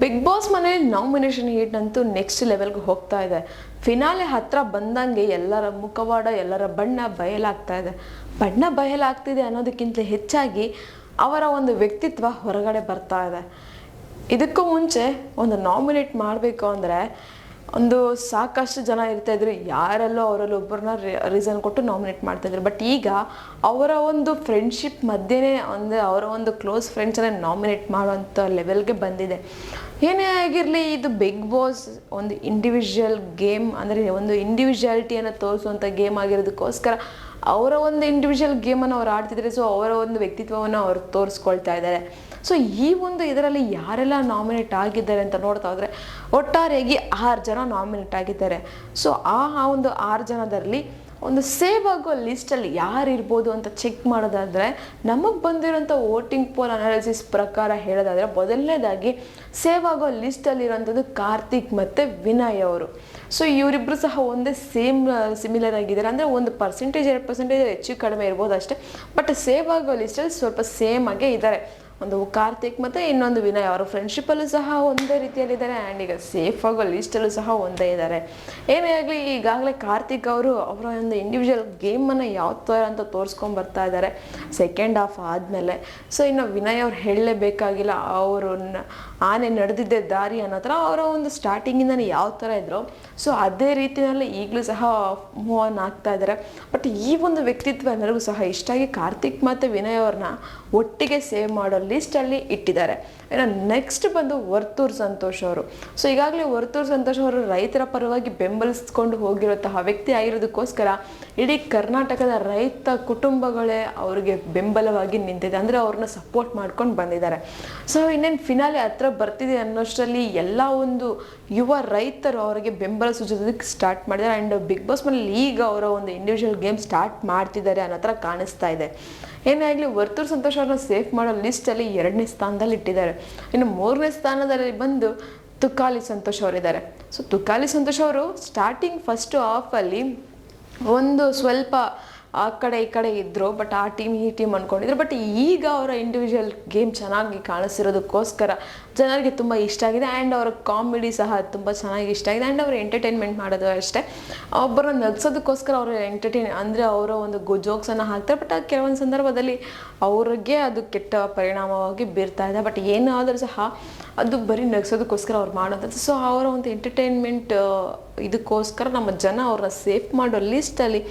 Big boss ಮನೇಲಿ nomination heat ಅಂತೂ next ಲೆವೆಲ್ಗೆ ಹೋಗ್ತಾ ಇದೆ. ಫಿನಾಲೆ ಹತ್ರ ಬಂದಂಗೆ ಎಲ್ಲರ ಮುಖವಾಡ, ಎಲ್ಲರ ಬಣ್ಣ ಬಯಲಾಗ್ತಾ ಇದೆ. ಬಣ್ಣ ಬಯಲಾಗ್ತಿದೆ ಅನ್ನೋದಕ್ಕಿಂತ ಹೆಚ್ಚಾಗಿ ಅವರ ಒಂದು ವ್ಯಕ್ತಿತ್ವ ಹೊರಗಡೆ ಬರ್ತಾ ಇದೆ. ಇದಕ್ಕೂ ಮುಂಚೆ ಒಂದು ನಾಮಿನೇಟ್ ಮಾಡಬೇಕು ಅಂದರೆ ಒಂದು ಸಾಕಷ್ಟು ಜನ ಇರ್ತಾಯಿದ್ರು, ಯಾರೆಲ್ಲೋ ಅವರಲ್ಲಿ ಒಬ್ಬರನ್ನ ರೀಸನ್ ಕೊಟ್ಟು ನಾಮಿನೇಟ್ ಮಾಡ್ತಾಯಿದ್ರು. ಬಟ್ ಈಗ ಅವರ ಒಂದು ಫ್ರೆಂಡ್ಶಿಪ್ ಮಧ್ಯೆನೇ ಅಂದರೆ ಅವರ ಒಂದು ಕ್ಲೋಸ್ ಫ್ರೆಂಡ್ಸನ್ನೇ ನಾಮಿನೇಟ್ ಮಾಡುವಂಥ ಲೆವೆಲ್ಗೆ ಬಂದಿದೆ. ಏನೇ ಆಗಿರಲಿ, ಇದು ಬಿಗ್ ಬಾಸ್ ಒಂದು ಇಂಡಿವಿಜುವಲ್ ಗೇಮ್, ಅಂದರೆ ಒಂದು ಇಂಡಿವಿಜುವಾಲಿಟಿಯನ್ನು ತೋರಿಸುವಂಥ ಗೇಮ್ ಆಗಿರೋದಕ್ಕೋಸ್ಕರ ಅವರ ಒಂದು ಇಂಡಿವಿಜುವಲ್ ಗೇಮನ್ನು ಅವ್ರು ಆಡ್ತಿದ್ದಾರೆ. ಸೊ ಅವರ ಒಂದು ವ್ಯಕ್ತಿತ್ವವನ್ನು ಅವರು ತೋರಿಸ್ಕೊಳ್ತಾ ಇದ್ದಾರೆ. ಸೊ ಈ ಒಂದು ಇದರಲ್ಲಿ ಯಾರೆಲ್ಲ ನಾಮಿನೇಟ್ ಆಗಿದ್ದಾರೆ ಅಂತ ನೋಡ್ತಾ ಹೋದರೆ ಒಟ್ಟಾರೆಯಾಗಿ 6 ಜನ ನಾಮಿನೇಟ್ ಆಗಿದ್ದಾರೆ. ಸೊ ಆ ಒಂದು 6 ಜನದಲ್ಲಿ ಒಂದು ಸೇವ್ ಆಗೋ ಲಿಸ್ಟಲ್ಲಿ ಯಾರು ಇರ್ಬೋದು ಅಂತ ಚೆಕ್ ಮಾಡೋದಾದರೆ, ನಮಗೆ ಬಂದಿರೋಂಥ ವೋಟಿಂಗ್ ಪೋಲ್ ಅನಾಲಿಸಿಸ್ ಪ್ರಕಾರ ಹೇಳೋದಾದರೆ ಮೊದಲನೇದಾಗಿ ಸೇವ್ ಆಗೋ ಲಿಸ್ಟಲ್ಲಿರೋಂಥದ್ದು ಕಾರ್ತಿಕ್ ಮತ್ತು ವಿನಯ್ ಅವರು. ಸೊ ಇವರಿಬ್ಬರು ಸಹ ಒಂದೇ ಸಿಮಿಲರ್ ಆಗಿದ್ದಾರೆ. ಅಂದರೆ 1% 2% ಹೆಚ್ಚು ಕಡಿಮೆ ಇರ್ಬೋದು ಅಷ್ಟೇ. ಬಟ್ ಸೇವ್ ಆಗೋ ಲಿಸ್ಟಲ್ಲಿ ಸ್ವಲ್ಪ ಸೇಮ್ ಆಗೇ ಇದ್ದಾರೆ. ಒಂದು ಕಾರ್ತಿಕ್ ಮತ್ತು ಇನ್ನೊಂದು ವಿನಯ್ ಅವರು ಫ್ರೆಂಡ್ಶಿಪ್ಪಲ್ಲೂ ಸಹ ಒಂದೇ ರೀತಿಯಲ್ಲಿದ್ದಾರೆ, ಆ್ಯಂಡ್ ಈಗ ಸೇಫ್ ಆಗೋ ಲಿಸ್ಟಲ್ಲೂ ಸಹ ಒಂದೇ ಇದ್ದಾರೆ. ಏನೇ ಆಗಲಿ, ಈಗಾಗಲೇ ಕಾರ್ತಿಕ್ ಅವರು ಅವರ ಒಂದು ಇಂಡಿವಿಜುವಲ್ ಗೇಮನ್ನು ಯಾವ ಥರ ಅಂತ ತೋರಿಸ್ಕೊಂಡು ಬರ್ತಾ ಇದ್ದಾರೆ ಸೆಕೆಂಡ್ ಹಾಫ್ ಆದಮೇಲೆ. ಸೊ ಇನ್ನು ವಿನಯ್ ಅವ್ರು ಹೇಳಲೇಬೇಕಾಗಿಲ್ಲ, ಅವರು ಆನೆ ನಡೆದಿದ್ದೆ ದಾರಿ ಅನ್ನೋ ಥರ ಅವರ ಒಂದು ಸ್ಟಾರ್ಟಿಂಗಿಂದನೇ ಯಾವ ಥರ ಇದ್ರು, ಸೊ ಅದೇ ರೀತಿಯಲ್ಲಿ ಈಗಲೂ ಸಹ ಮೂವ್ ಆನ್ ಆಗ್ತಾ ಇದ್ದಾರೆ. ಬಟ್ ಈ ಒಂದು ವ್ಯಕ್ತಿತ್ವ ಎಲ್ಲರಿಗೂ ಸಹ ಇಷ್ಟ ಆಗಿ ಕಾರ್ತಿಕ್ ಮತ್ತು ವಿನಯ್ ಅವ್ರನ್ನ ಒಟ್ಟಿಗೆ ಸೇವ್ ಮಾಡೋ ಲಿಸ್ಟಲ್ಲಿ ಇಟ್ಟಿದ್ದಾರೆ. ಇನ್ನು ನೆಕ್ಸ್ಟ್ ಬಂದು ವರ್ತೂರ್ ಸಂತೋಷ್ ಅವರು. ಸೊ ಈಗಾಗಲೇ ವರ್ತೂರ್ ಸಂತೋಷ್ ಅವರು ರೈತರ ಪರವಾಗಿ ಬೆಂಬಲಿಸ್ಕೊಂಡು ಹೋಗಿರುವಂತಹ ವ್ಯಕ್ತಿ ಆಗಿರೋದಕ್ಕೋಸ್ಕರ ಇಡೀ ಕರ್ನಾಟಕದ ರೈತ ಕುಟುಂಬಗಳೇ ಅವರಿಗೆ ಬೆಂಬಲವಾಗಿ ನಿಂತಿದೆ, ಅಂದರೆ ಅವ್ರನ್ನ ಸಪೋರ್ಟ್ ಮಾಡ್ಕೊಂಡು ಬಂದಿದ್ದಾರೆ. ಸೊ ಇನ್ನೇನು ಫಿನಾಲೆ ಹತ್ರ ಬರ್ತಿದೆ ಅನ್ನೋಷ್ಟರಲ್ಲಿ ಎಲ್ಲ ಒಂದು ಯುವ ರೈತರು ಅವರಿಗೆ ಬೆಂಬಲ ಸೂಚಿಸೋದಕ್ಕೆ ಸ್ಟಾರ್ಟ್ ಮಾಡಿದ್ದಾರೆ. ಆ್ಯಂಡ್ ಬಿಗ್ ಬಾಸ್ ಮನೇಲಿ ಈಗ ಅವರ ಒಂದು ಇಂಡಿವಿಜುವಲ್ ಗೇಮ್ ಸ್ಟಾರ್ಟ್ ಮಾಡ್ತಿದ್ದಾರೆ ಅನ್ನೋ ಥರ ಕಾಣಿಸ್ತಾ ಇದೆ. ಏನೇ ಆಗಲಿ, ವರ್ತೂರ್ ಸಂತೋಷ್ ಅವ್ರನ್ನ ಸೇಫ್ ಮಾಡೋ ಲಿಸ್ಟಲ್ಲಿ 2ನೇ ಸ್ಥಾನದಲ್ಲಿ ಇಟ್ಟಿದ್ದಾರೆ. ಇನ್ನು 3ನೇ ಸ್ಥಾನದಲ್ಲಿ ಬಂದು ತುಕಾಲಿ ಸಂತೋಷ್ ಅವರಿದ್ದಾರೆ. ಸೊ ತುಕಾಲಿ ಸಂತೋಷ್ ಅವರು ಸ್ಟಾರ್ಟಿಂಗ್ ಫಸ್ಟ್ ಹಾಫಲ್ಲಿ ಒಂದು ಸ್ವಲ್ಪ ಆ ಕಡೆ ಈ ಕಡೆ ಇದ್ದರು, ಬಟ್ ಆ ಟೀಮ್ ಈ ಟೀಮ್ ಅಂದ್ಕೊಂಡಿದ್ರು. ಬಟ್ ಈಗ ಅವರ ಇಂಡಿವಿಜುವಲ್ ಗೇಮ್ ಚೆನ್ನಾಗಿ ಕಾಣಿಸಿರೋದಕ್ಕೋಸ್ಕರ ಜನರಿಗೆ ತುಂಬ ಇಷ್ಟ ಆಗಿದೆ. ಆ್ಯಂಡ್ ಅವರ ಕಾಮಿಡಿ ಸಹ ತುಂಬ ಚೆನ್ನಾಗಿ ಇಷ್ಟ ಆಗಿದೆ. ಆ್ಯಂಡ್ ಅವರು ಎಂಟರ್ಟೈನ್ಮೆಂಟ್ ಮಾಡೋದು ಅಷ್ಟೇ, ಒಬ್ಬರನ್ನ ನಗಿಸೋದಕ್ಕೋಸ್ಕರ ಅವರು ಅಂದರೆ ಅವರ ಒಂದು ಜೋಕ್ಸನ್ನು ಹಾಕ್ತಾರೆ. ಬಟ್ ಕೆಲವೊಂದು ಸಂದರ್ಭದಲ್ಲಿ ಅವ್ರಿಗೆ ಅದು ಕೆಟ್ಟ ಪರಿಣಾಮವಾಗಿ ಬೀರ್ತಾ ಇದೆ. ಬಟ್ ಏನಾದರೂ ಸಹ ಅದು ಬರೀ ನಗಿಸೋದಕ್ಕೋಸ್ಕರ ಅವ್ರು ಮಾಡೋದಂತ. ಸೊ ಅವರ ಒಂದು ಎಂಟರ್ಟೈನ್ಮೆಂಟ್ ಇದಕ್ಕೋಸ್ಕರ ನಮ್ಮ ಜನ ಅವ್ರನ್ನ ಸೇಫ್ ಮಾಡೋ ಲಿಸ್ಟಲ್ಲಿ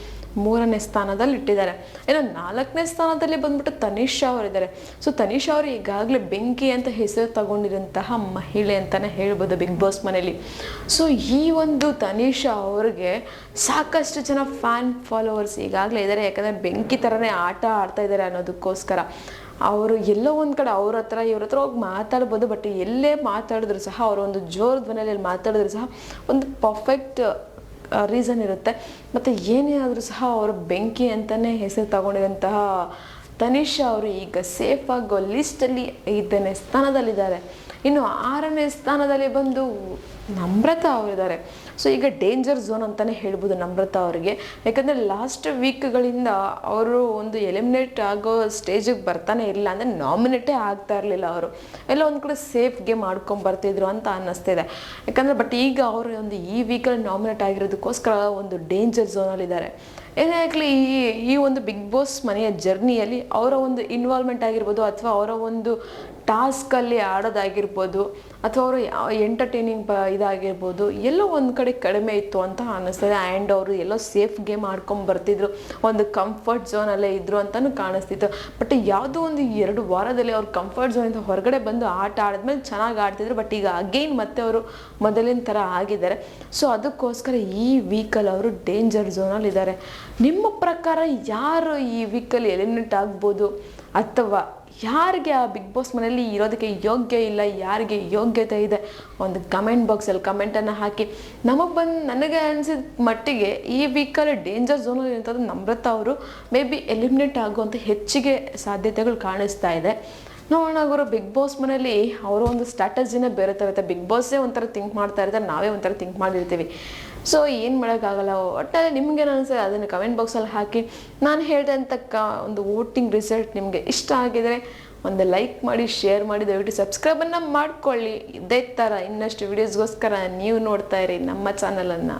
3ನೇ ಸ್ಥಾನದಲ್ಲಿ ಇಟ್ಟಿದ್ದಾರೆ. ಇನ್ನು 4ನೇ ಸ್ಥಾನದಲ್ಲಿ ಬಂದ್ಬಿಟ್ಟು ತನಿಷಾ ಅವರಿದ್ದಾರೆ. ಸೊ ತನಿಷಾ ಅವರು ಈಗಾಗಲೇ ಬೆಂಕಿ ಅಂತ ಹೆಸರು ತಗೊಂಡಿರೋಂತಹ ಮಹಿಳೆ ಅಂತಲೇ ಹೇಳ್ಬೋದು ಬಿಗ್ ಬಾಸ್ ಮನೇಲಿ. ಸೊ ಈ ಒಂದು ತನಿಷಾ ಅವ್ರಿಗೆ ಸಾಕಷ್ಟು ಜನ ಫ್ಯಾನ್ ಫಾಲೋವರ್ಸ್ ಈಗಾಗಲೇ ಇದ್ದಾರೆ. ಯಾಕಂದರೆ ಬೆಂಕಿ ಥರನೇ ಆಟ ಆಡ್ತಾ ಇದ್ದಾರೆ ಅನ್ನೋದಕ್ಕೋಸ್ಕರ ಅವರು ಎಲ್ಲೋ ಒಂದು ಕಡೆ ಅವ್ರ ಹತ್ರ ಇವ್ರ ಹತ್ರ ಹೋಗಿ ಮಾತಾಡ್ಬೋದು. ಬಟ್ ಎಲ್ಲೇ ಮಾತಾಡಿದ್ರು ಸಹ ಅವರು ಒಂದು ಜೋರು ಧ್ವನಿಯಲ್ಲಿ ಮಾತಾಡಿದ್ರು ಸಹ ಒಂದು ಪರ್ಫೆಕ್ಟ್ ರೀಸನ್ ಇರುತ್ತೆ. ಮತ್ತು ಏನೇ ಆದರೂ ಸಹ ಅವರು ಬೆಂಕಿ ಅಂತಲೇ ಹೆಸರು ತಗೊಂಡಿರೋಂತಹ ತನಿಷಾ ಅವರು ಈಗ ಸೇಫ್ ಆಗೋ ಲಿಸ್ಟಲ್ಲಿ 5ನೇ ಸ್ಥಾನದಲ್ಲಿದ್ದಾರೆ. ಇನ್ನು 6ನೇ ಸ್ಥಾನದಲ್ಲಿ ಬಂದು ನಮ್ರತಾ ಅವರಿದ್ದಾರೆ. ಸೊ ಈಗ ಡೇಂಜರ್ ಝೋನ್ ಅಂತಲೇ ಹೇಳ್ಬೋದು ನಮ್ರತಾ ಅವರಿಗೆ. ಯಾಕಂದರೆ ಲಾಸ್ಟ್ ವೀಕ್ಗಳಿಂದ ಅವರು ಒಂದು ಎಲಿಮಿನೇಟ್ ಆಗೋ ಸ್ಟೇಜಿಗೆ ಬರ್ತಾನೆ ಇರಲಿಲ್ಲ, ಅಂದರೆ ನಾಮಿನೇಟೇ ಆಗ್ತಾ ಇರಲಿಲ್ಲ. ಅವರು ಎಲ್ಲ ಒಂದು ಕಡೆ ಸೇಫ್ಗೆ ಮಾಡ್ಕೊಂಬರ್ತಿದ್ರು ಅಂತ ಅನ್ನಿಸ್ತಿದೆ. ಯಾಕಂದರೆ ಬಟ್ ಈಗ ಅವರು ಒಂದು ಈ ವೀಕಲ್ಲಿ ನಾಮಿನೇಟ್ ಆಗಿರೋದಕ್ಕೋಸ್ಕರ ಒಂದು ಡೇಂಜರ್ ಝೋನಲ್ಲಿದ್ದಾರೆ. ಏನೇ ಆಗಲಿ, ಈ ಒಂದು ಬಿಗ್ ಬಾಸ್ ಮನೆಯ ಜರ್ನಿಯಲ್ಲಿ ಅವರ ಒಂದು ಇನ್ವಾಲ್ವ್ಮೆಂಟ್ ಆಗಿರ್ಬೋದು, ಅಥವಾ ಅವರ ಒಂದು ಟಾಸ್ಕಲ್ಲಿ ಆಡೋದಾಗಿರ್ಬೋದು, ಅಥವಾ ಅವರು ಎಂಟರ್ಟೈನಿಂಗ್ ಇದಾಗಿರ್ಬೋದು, ಎಲ್ಲೋ ಒಂದು ಕಡೆ ಕಡಿಮೆ ಇತ್ತು ಅಂತ ಅನ್ನಿಸ್ತದೆ. ಆ್ಯಂಡ್ ಅವರು ಎಲ್ಲೋ ಸೇಫ್ ಗೇಮ್ ಮಾಡ್ಕೊಂಡು ಬರ್ತಿದ್ರು, ಒಂದು ಕಂಫರ್ಟ್ ಝೋನಲ್ಲೇ ಇದ್ದರು ಅಂತಲೂ ಕಾಣಿಸ್ತಿತ್ತು. ಬಟ್ ಯಾವುದೋ ಒಂದು 2 ವಾರದಲ್ಲಿ ಅವ್ರು ಕಂಫರ್ಟ್ ಝೋನಿಂದ ಹೊರಗಡೆ ಬಂದು ಆಟ ಆಡಿದ್ಮೇಲೆ ಚೆನ್ನಾಗಿ ಆಡ್ತಿದ್ರು. ಬಟ್ ಈಗ ಅಗೈನ್ ಮತ್ತೆ ಅವರು ಮೊದಲಿನ ಥರ ಆಗಿದ್ದಾರೆ. ಸೊ ಅದಕ್ಕೋಸ್ಕರ ಈ ವೀಕಲ್ಲಿ ಅವರು ಡೇಂಜರ್ ಝೋನಲ್ಲಿ ಇದ್ದಾರೆ. ನಿಮ್ಮ ಪ್ರಕಾರ ಯಾರು ಈ ವೀಕಲ್ಲಿ ಎಲಿಮಿನೇಟ್ ಆಗ್ಬೋದು, ಅಥವಾ ಯಾರಿಗೆ ಆ ಬಿಗ್ ಬಾಸ್ ಮನೆಯಲ್ಲಿ ಇರೋದಕ್ಕೆ ಯೋಗ್ಯ ಇಲ್ಲ, ಯಾರಿಗೆ ಯೋಗ್ಯತೆ ಇದೆ, ಒಂದು ಕಮೆಂಟ್ ಬಾಕ್ಸಲ್ಲಿ ಕಮೆಂಟನ್ನು ಹಾಕಿ. ನನಗೆ ಅನಿಸಿದ ಮಟ್ಟಿಗೆ ಈ ವೀಕಲ್ಲಿ ಡೇಂಜರ್ ಝೋನಲ್ಲಿ ಇರೋಂಥದ್ದು ನಮ್ರತಾ ಅವರು ಮೇ ಬಿ ಎಲಿಮಿನೇಟ್ ಆಗುವಂಥ ಹೆಚ್ಚಿಗೆ ಸಾಧ್ಯತೆಗಳು ಕಾಣಿಸ್ತಾ ಇದೆ. ನೋಡೋಣ ಅವರು ಬಿಗ್ ಬಾಸ್ ಮನೇಲಿ ಅವರ ಒಂದು ಸ್ಟ್ರಾಟಜಿನೇ ಬೇರೆ ಥರ ಇರುತ್ತೆ. ಬಿಗ್ ಬಾಸೇ ಒಂಥರ ಥಿಂಕ್ ಮಾಡ್ತಾ ಇರ್ತಾರೆ, ನಾವೇ ಒಂಥರ ಥಿಂಕ್ ಮಾಡಿರ್ತೀವಿ. ಸೊ ಏನು ಮಾಡೋಕ್ಕಾಗಲ್ಲ. ಒಟ್ಟಲ್ಲಿ ನಿಮ್ಗೇನು ಅನಿಸುತ್ತೆ ಅದನ್ನು ಕಮೆಂಟ್ ಬಾಕ್ಸಲ್ಲಿ ಹಾಕಿ. ನಾನು ಹೇಳಿದಂಥ ಒಂದು ವೋಟಿಂಗ್ ರಿಸಲ್ಟ್ ನಿಮಗೆ ಇಷ್ಟ ಆಗಿದರೆ ಒಂದು ಲೈಕ್ ಮಾಡಿ, ಶೇರ್ ಮಾಡಿ, ದಯವಿಟ್ಟು ಸಬ್ಸ್ಕ್ರೈಬನ್ನು ಮಾಡ್ಕೊಳ್ಳಿ. ಇದೇ ಥರ ಇನ್ನಷ್ಟು ವಿಡಿಯೋಸ್ಗೋಸ್ಕರ ನೀವು ನೋಡ್ತಾ ಇರಿ ನಮ್ಮ ಚಾನಲನ್ನು.